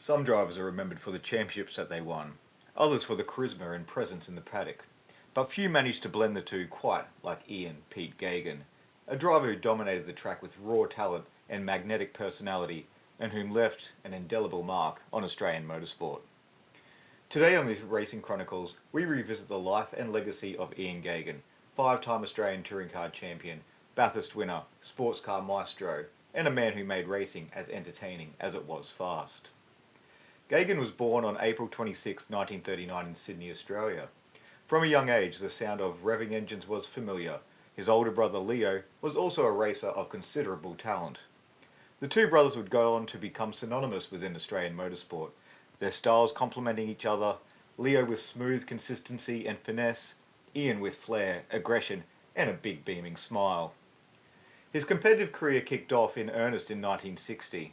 Some drivers are remembered for the championships that they won, others for the charisma and presence in the paddock, but few managed to blend the two quite like Ian Pete Geoghegan, a driver who dominated the track with raw talent and magnetic personality and whom left an indelible mark on Australian motorsport. Today on the Racing Chronicles, we revisit the life and legacy of Ian Geoghegan, five-time Australian touring car champion, Bathurst winner, sports car maestro, and a man who made racing as entertaining as it was fast. Geoghegan was born on April 26, 1939 in Sydney, Australia. From a young age, the sound of revving engines was familiar. His older brother Leo was also a racer of considerable talent. The two brothers would go on to become synonymous within Australian motorsport, their styles complementing each other, Leo with smooth consistency and finesse, Ian with flair, aggression, and a big beaming smile. His competitive career kicked off in earnest in 1960.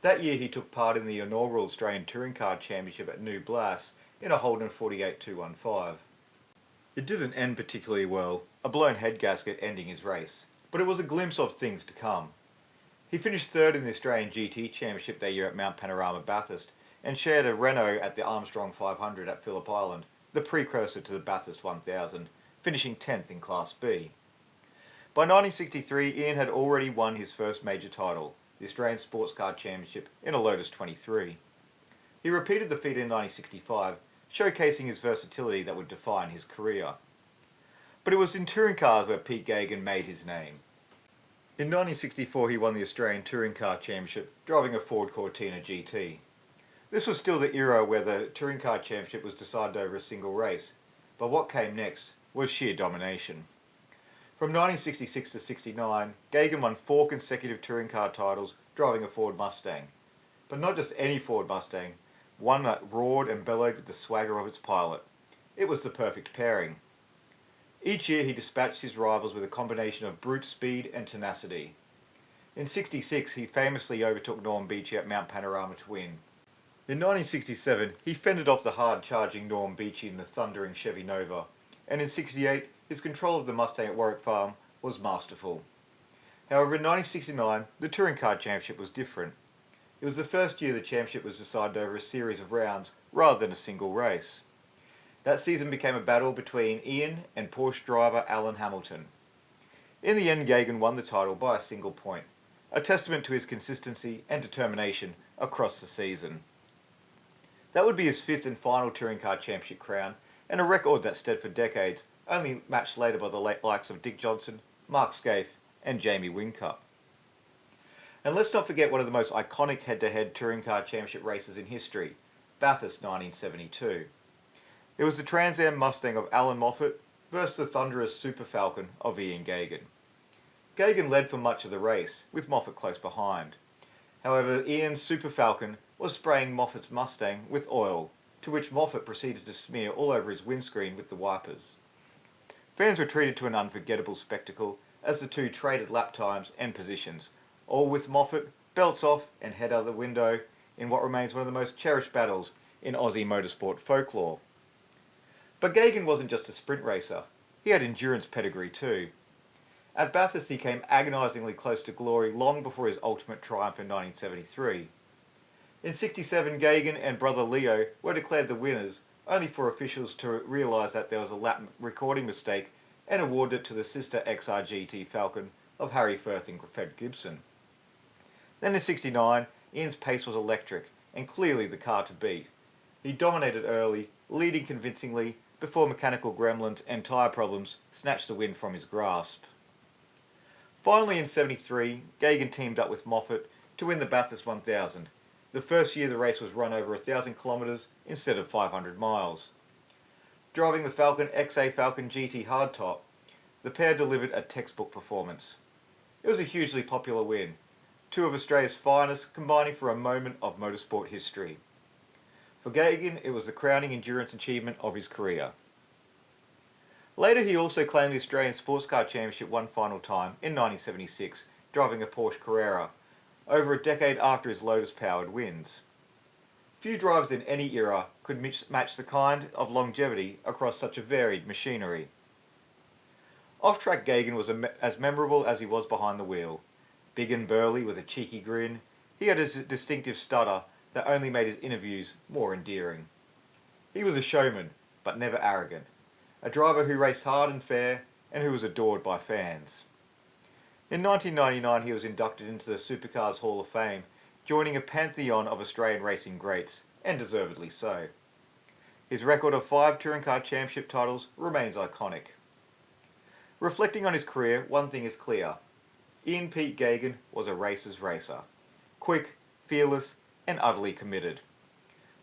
That year he took part in the inaugural Australian Touring Car Championship at New Blas in a Holden 48215. It didn't end particularly well, a blown head gasket ending his race, but it was a glimpse of things to come. He finished third in the Australian GT Championship that year at Mount Panorama Bathurst and shared a Renault at the Armstrong 500 at Phillip Island, the precursor to the Bathurst 1000, finishing 10th in Class B. By 1963, Ian had already won his first major title, the Australian Sports Car Championship in a Lotus 23. He repeated the feat in 1965, showcasing his versatility that would define his career. But it was in touring cars where Pete Geoghegan made his name. In 1964 he won the Australian Touring Car Championship, driving a Ford Cortina GT. This was still the era where the Touring Car Championship was decided over a single race, but what came next was sheer domination. From 1966 to 69, Geoghegan won 4 consecutive touring car titles driving a Ford Mustang. But not just any Ford Mustang, one that roared and bellowed with the swagger of its pilot. It was the perfect pairing. Each year he dispatched his rivals with a combination of brute speed and tenacity. In 66 he famously overtook Norm Beechey at Mount Panorama to win. In 1967 he fended off the hard-charging Norm Beechey in the thundering Chevy Nova, and in 68 his control of the Mustang at Warwick Farm was masterful. However, in 1969 the Touring Car Championship was different. It was the first year the championship was decided over a series of rounds rather than a single race. That season became a battle between Ian and Porsche driver Alan Hamilton. In the end, Geoghegan won the title by a single point, a testament to his consistency and determination across the season. That would be his 5th and final Touring Car Championship crown, and a record that stood for decades, only matched later by the likes of Dick Johnson, Mark Skaife, and Jamie Whincup. And let's not forget one of the most iconic head-to-head Touring Car Championship races in history, Bathurst 1972. It was the Trans Am Mustang of Allan Moffat versus the thunderous Super Falcon of Ian Geoghegan. Geoghegan led for much of the race, with Moffat close behind. However, Ian's Super Falcon was spraying Moffat's Mustang with oil, to which Moffat proceeded to smear all over his windscreen with the wipers. Fans were treated to an unforgettable spectacle as the two traded lap times and positions, all with Moffat, belts off and head out the window in what remains one of the most cherished battles in Aussie motorsport folklore. But Geoghegan wasn't just a sprint racer, he had endurance pedigree too. At Bathurst he came agonisingly close to glory long before his ultimate triumph in 1973. In 67, Geoghegan and brother Leo were declared the winners, only for officials to realise that there was a lap recording mistake and awarded it to the sister XRGT Falcon of Harry Firth and Fred Gibson. Then in 69, Ian's pace was electric and clearly the car to beat. He dominated early, leading convincingly, before mechanical gremlins and tyre problems snatched the win from his grasp. Finally in 73, Geoghegan teamed up with Moffat to win the Bathurst 1000, the first year the race was run over 1,000 kilometres instead of 500 miles. Driving the Falcon XA Falcon GT hardtop, the pair delivered a textbook performance. It was a hugely popular win, 2 of Australia's finest combining for a moment of motorsport history. For Geoghegan, it was the crowning endurance achievement of his career. Later he also claimed the Australian Sports Car Championship one final time in 1976, driving a Porsche Carrera, over a decade after his Lotus-powered wins. Few drivers in any era could match the kind of longevity across such a varied machinery. Off-track Geoghegan was as memorable as he was behind the wheel. Big and burly with a cheeky grin, he had a distinctive stutter that only made his interviews more endearing. He was a showman, but never arrogant, a driver who raced hard and fair, and who was adored by fans. In 1999 he was inducted into the Supercars Hall of Fame, joining a pantheon of Australian racing greats, and deservedly so. His record of 5 touring car championship titles remains iconic. Reflecting on his career, one thing is clear. Ian Pete Geoghegan was a racer's racer. Quick, fearless, and utterly committed.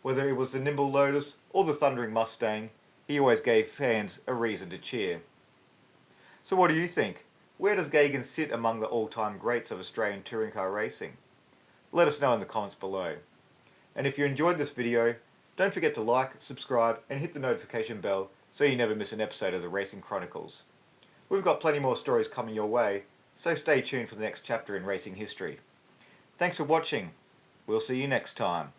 Whether it was the nimble Lotus or the thundering Mustang, he always gave fans a reason to cheer. So what do you think? Where does Geoghegan sit among the all-time greats of Australian touring car racing? Let us know in the comments below. And if you enjoyed this video, don't forget to like, subscribe, and hit the notification bell so you never miss an episode of the Racing Chronicles. We've got plenty more stories coming your way, so stay tuned for the next chapter in racing history. Thanks for watching. We'll see you next time.